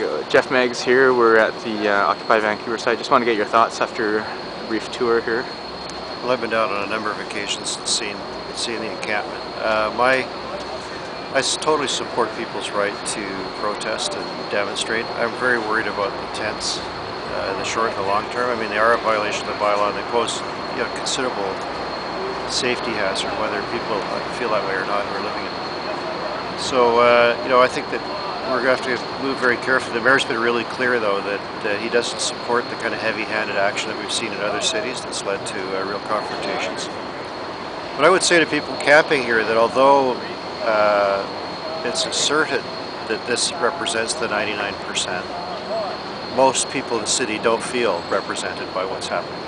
go. Geoff Meggs here. We're at the Occupy Vancouver site. Just want to get your thoughts after a brief tour here. Well, I've been down on a number of occasions and seen the encampment. I totally support people's right to protest and demonstrate. I'm very worried about the tents in the short and the long term. I mean, they are a violation of the bylaw and they pose considerable safety hazard, whether people feel that way or not who are living in it. So, I think that we're going to have to move very carefully. The mayor's been really clear, though, that he doesn't support the kind of heavy-handed action that we've seen in other cities that's led to real confrontations. But I would say to people camping here that although it's asserted that this represents the 99%, most people in the city don't feel represented by what's happening here.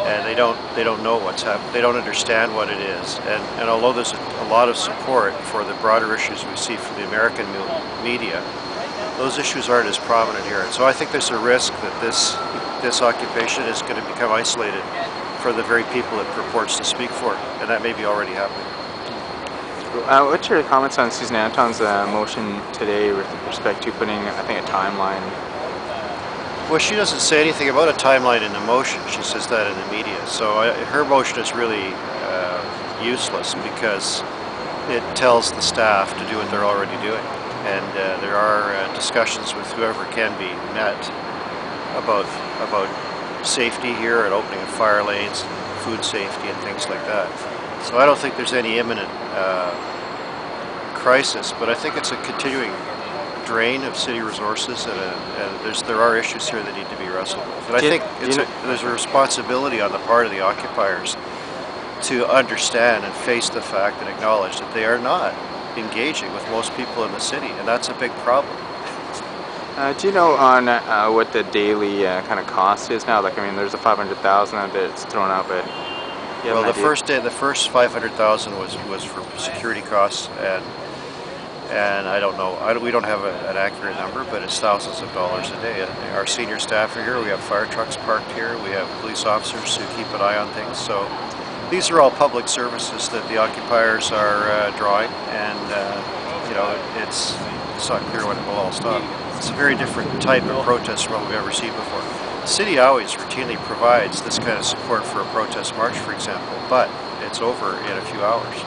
And they don't know what's happening. They don't understand what it is. And although there's a lot of support for the broader issues we see from the American media, those issues aren't as prominent here. And so I think there's a risk that this occupation is going to become isolated for the very people it purports to speak for, and that may be already happening. What's your comments on Susan Anton's motion today with respect to putting, I think, a timeline? Well, she doesn't say anything about a timeline in the motion. She says that in the media. So her motion is really useless because it tells the staff to do what they're already doing. And there are discussions with whoever can be met about safety here and opening of fire lanes, food safety and things like that. So I don't think there's any imminent crisis, but I think it's a continuing drain of city resources, and there are issues here that need to be wrestled with. And I think there's a responsibility on the part of the occupiers to understand and face the fact and acknowledge that they are not engaging with most people in the city, and that's a big problem. Do you know on what the daily kind of cost is now? Like, I mean, there's a $500,000 that's thrown out, but well, the first $500,000 was for security costs, and I don't know. We don't have an accurate number, but it's thousands of dollars a day. Our senior staff are here. We have fire trucks parked here. We have police officers who keep an eye on things. So these are all public services that the occupiers are drawing, and it's not clear when it will all stop. It's a very different type of protest from what we've ever seen before. The city always routinely provides this kind of support for a protest march, for example, but it's over in a few hours.